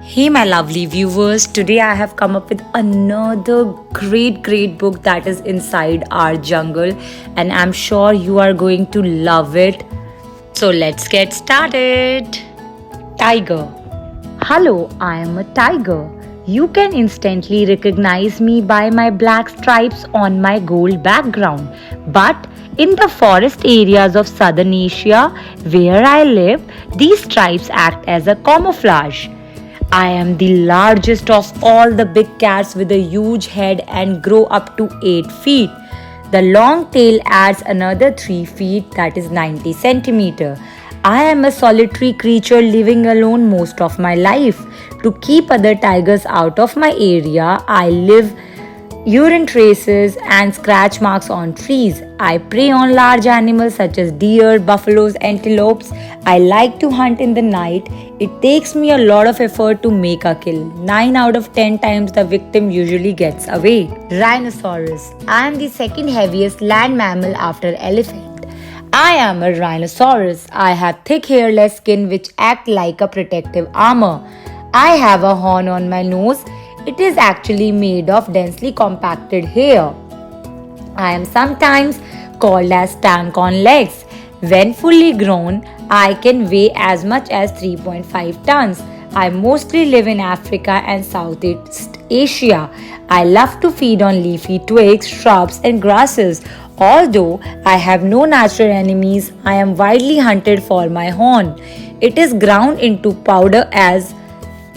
Hey, my lovely viewers, today I have come up with another great book that is inside our jungle, and I'm sure you are going to love it. So, let's get started. Tiger. Hello, I am a tiger. You can instantly recognize me by my black stripes on my gold background. But in the forest areas of southern Asia, where I live, these stripes act as a camouflage. I am the largest of all the big cats with a huge head and grow up to 8 feet. The long tail adds another 3 feet, that is 90 centimeter. I am a solitary creature living alone most of my life. To keep other tigers out of my area, I live urine traces and scratch marks on trees. I prey on large animals such as deer, buffaloes, antelopes. I like to hunt in the night. It takes me a lot of effort to make a kill. 9 out of 10 times the victim usually gets away. Rhinoceros. I am the second heaviest land mammal after elephant. I am a rhinoceros. I have thick hairless skin which act like a protective armor. I have a horn on my nose. It is actually made of densely compacted hair. I am sometimes called as tank on legs. When fully grown, I can weigh as much as 3.5 tons. I mostly live in Africa and Southeast Asia. I love to feed on leafy twigs, shrubs, and grasses. Although I have no natural enemies, I am widely hunted for my horn. It is ground into powder as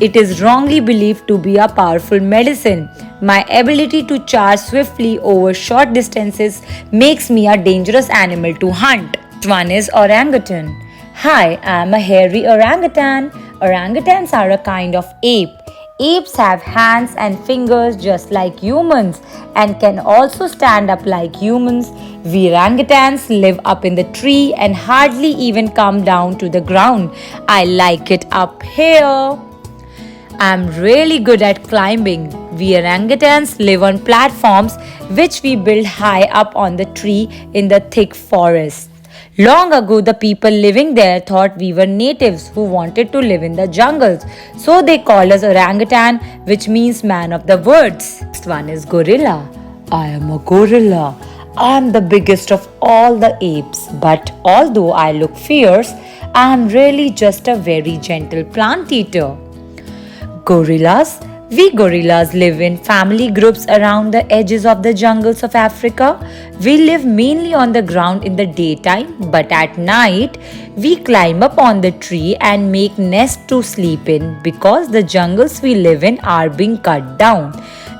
it is wrongly believed to be a powerful medicine. My ability to charge swiftly over short distances makes me a dangerous animal to hunt. One is orangutan. Hi, I am a hairy orangutan. Orangutans are a kind of ape. Apes have hands and fingers just like humans and can also stand up like humans. We orangutans live up in the tree and hardly even come down to the ground. I like it up here. I'm really good at climbing. We orangutans live on platforms which we build high up on the tree in the thick forest. Long ago, the people living there thought we were natives who wanted to live in the jungles. So they called us orangutan, which means man of the woods. Next one is gorilla. I am a gorilla. I am the biggest of all the apes. But although I look fierce, I am really just a very gentle plant eater. Gorillas. We gorillas live in family groups around the edges of the jungles of Africa. We live mainly on the ground in the daytime, but at night we climb up on the tree and make nests to sleep in because the jungles we live in are being cut down.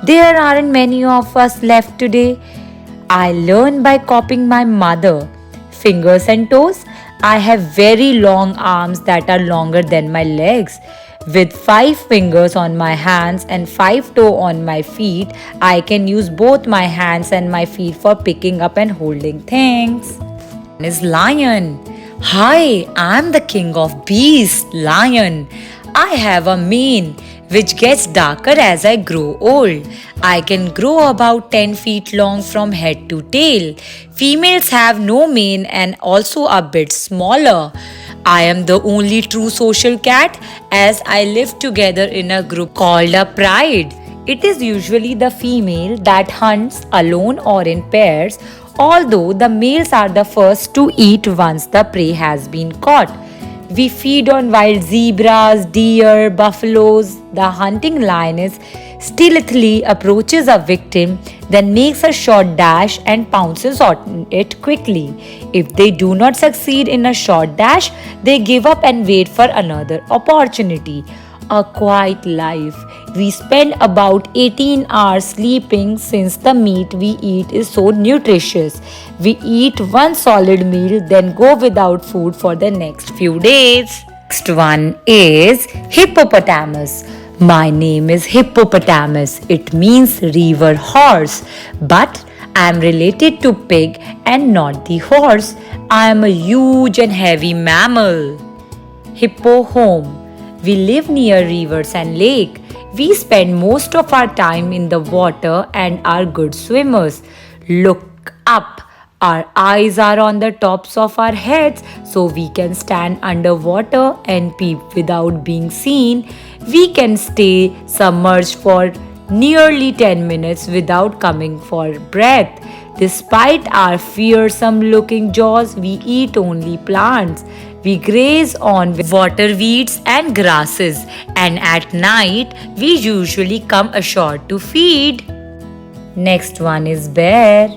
There aren't many of us left today. I learned by copying my mother. Fingers and toes. I have very long arms that are longer than my legs. With 5 fingers on my hands and 5 toes on my feet, I can use both my hands and my feet for picking up and holding things. One is lion. Hi, I'm the king of beasts, lion. I have a mane which gets darker as I grow old. I can grow about 10 feet long from head to tail. Females have no mane and also a bit smaller. I am the only true social cat as I live together in a group called a pride. It is usually the female that hunts alone or in pairs, although the males are the first to eat once the prey has been caught. We feed on wild zebras, deer, buffaloes. The hunting lioness stealthily approaches a victim, then makes a short dash and pounces on it quickly. If they do not succeed in a short dash, they give up and wait for another opportunity. A quiet life. We spend about 18 hours sleeping since the meat we eat is so nutritious. We eat one solid meal, then go without food for the next few days. Next one is hippopotamus. My name is Hippopotamus. It means river horse, but I am related to pig and not the horse. I am a huge and heavy mammal. Hippo home. We live near rivers and lake. We spend most of our time in the water and are good swimmers. Look up. Our eyes are on the tops of our heads so we can stand underwater and peep without being seen. We can stay submerged for nearly 10 minutes without coming for breath. Despite our fearsome looking jaws, we eat only plants. We graze on water weeds and grasses, and at night we usually come ashore to feed. Next one is bear.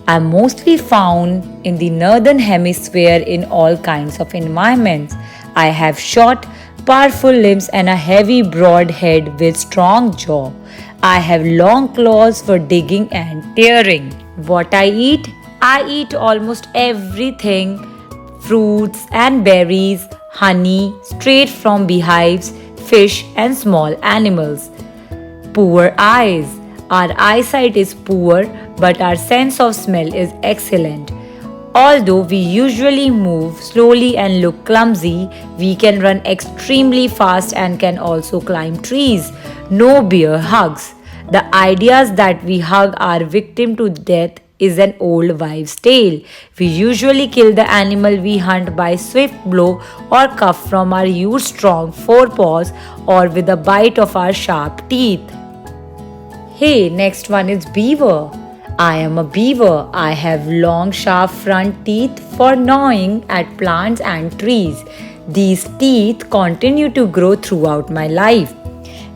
Are mostly found in the northern hemisphere in all kinds of environments. I have short, powerful limbs and a heavy broad head with strong jaw. I have long claws for digging and tearing. What I eat? I eat almost everything: fruits and berries, honey straight from beehives, fish and small animals. Poor eyes. Our eyesight is poor, but our sense of smell is excellent. Although we usually move slowly and look clumsy, we can run extremely fast and can also climb trees. No bear hugs. The ideas that we hug our victim to death is an old wives' tale. We usually kill the animal we hunt by swift blow or cuff from our huge strong forepaws or with a bite of our sharp teeth. Hey, next one is beaver. I am a beaver. I have long, sharp front teeth for gnawing at plants and trees. These teeth continue to grow throughout my life.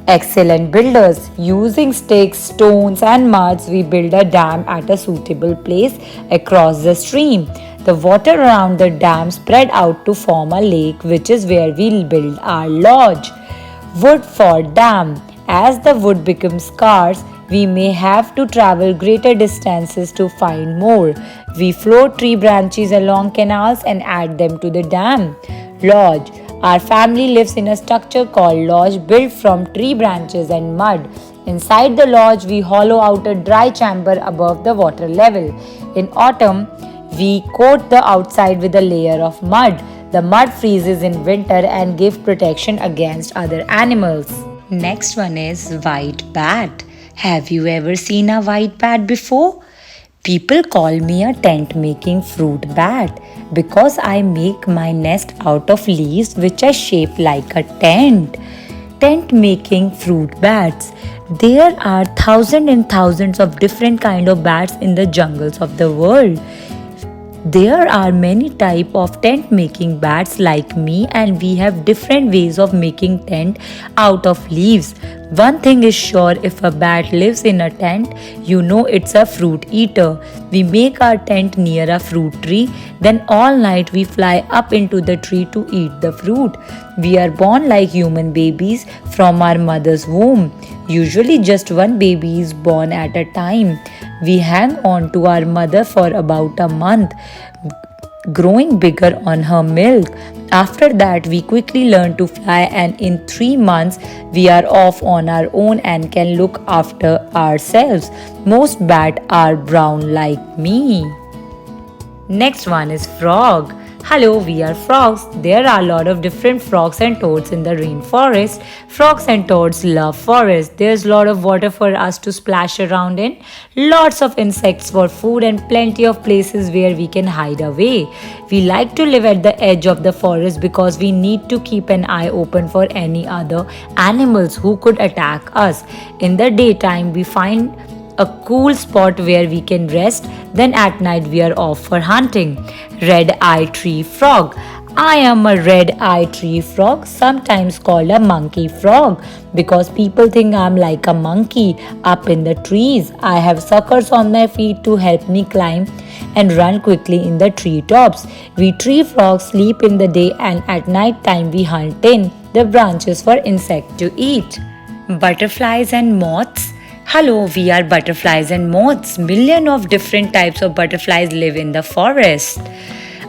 Excellent builders. Using sticks, stones, and muds, we build a dam at a suitable place across the stream. The water around the dam spread out to form a lake, which is where we'll build our lodge. Wood for dam. As the wood becomes scarce, we may have to travel greater distances to find more. We float tree branches along canals and add them to the dam. Lodge. Our family lives in a structure called lodge built from tree branches and mud. Inside the lodge, we hollow out a dry chamber above the water level. In autumn, we coat the outside with a layer of mud. The mud freezes in winter and gives protection against other animals. Next one is white bat. Have you ever seen a white bat before? People call me a tent making fruit bat because I make my nest out of leaves which are shaped like a tent. Tent making fruit bats. There are thousands and thousands of different kind of bats in the jungles of the world. There are many type of tent making bats like me, and we have different ways of making tent out of leaves. One thing is sure, if a bat lives in a tent, you know it's a fruit eater. We make our tent near a fruit tree, then all night we fly up into the tree to eat the fruit. We are born like human babies from our mother's womb. Usually just one baby is born at a time. We hang on to our mother for about a month, growing bigger on her milk. After that, we quickly learn to fly, and in 3 months, we are off on our own and can look after ourselves. Most bats are brown like me. Next one is frog. Hello, we are frogs. There are a lot of different frogs and toads in the rainforest. Frogs and toads love forest. There's a lot of water for us to splash around in, lots of insects for food, and plenty of places where we can hide away. We like to live at the edge of the forest because we need to keep an eye open for any other animals who could attack us. In the daytime, we find a cool spot where we can rest, then at night we are off for hunting. Red-eyed tree frog. I am a red-eyed tree frog, sometimes called a monkey frog, because people think I'm like a monkey up in the trees. I have suckers on my feet to help me climb and run quickly in the tree tops. We tree frogs sleep in the day, and at night time we hunt in the branches for insects to eat. Butterflies and moths. Hello, we are butterflies and moths. Millions of different types of butterflies live in the forest.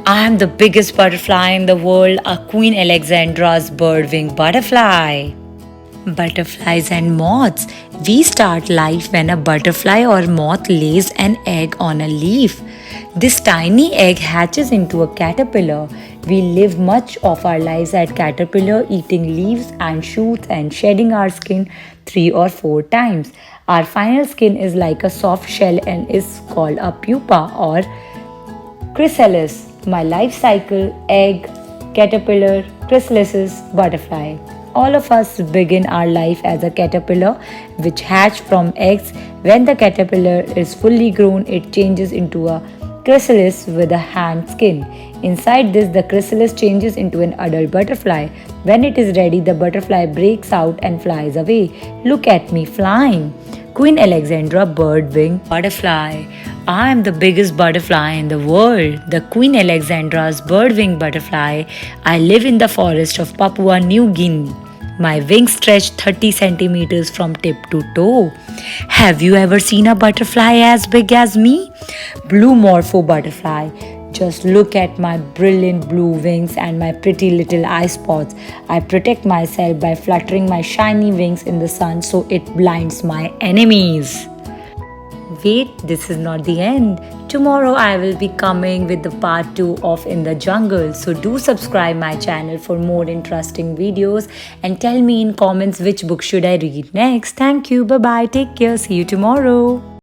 I am the biggest butterfly in the world, a Queen Alexandra's bird-winged butterfly. Butterflies and moths. We start life when a butterfly or moth lays an egg on a leaf. This tiny egg hatches into a caterpillar. We live much of our lives as caterpillar, eating leaves and shoots and shedding our skin 3 or 4 times. Our final skin is like a soft shell and is called a pupa or chrysalis. My life cycle: egg, caterpillar, chrysalis, butterfly. All of us begin our life as a caterpillar which hatch from eggs. When the caterpillar is fully grown, it changes into a chrysalis with a hand skin. Inside this, the chrysalis changes into an adult butterfly. When it is ready, the butterfly breaks out and flies away. Look at me flying. Queen Alexandra birdwing butterfly. I am the biggest butterfly in the world, the Queen Alexandra's birdwing butterfly. I live in the forest of Papua New Guinea. My wings stretch 30 centimeters from tip to toe. Have you ever seen a butterfly as big as me? Blue morpho butterfly. Just look at my brilliant blue wings and my pretty little eye spots. I protect myself by fluttering my shiny wings in the sun so it blinds my enemies. Wait, this is not the end. Tomorrow I will be coming with the part 2 of In the Jungle. So do subscribe my channel for more interesting videos and tell me in comments which book should I read next. Thank you. Bye bye. Take care. See you tomorrow.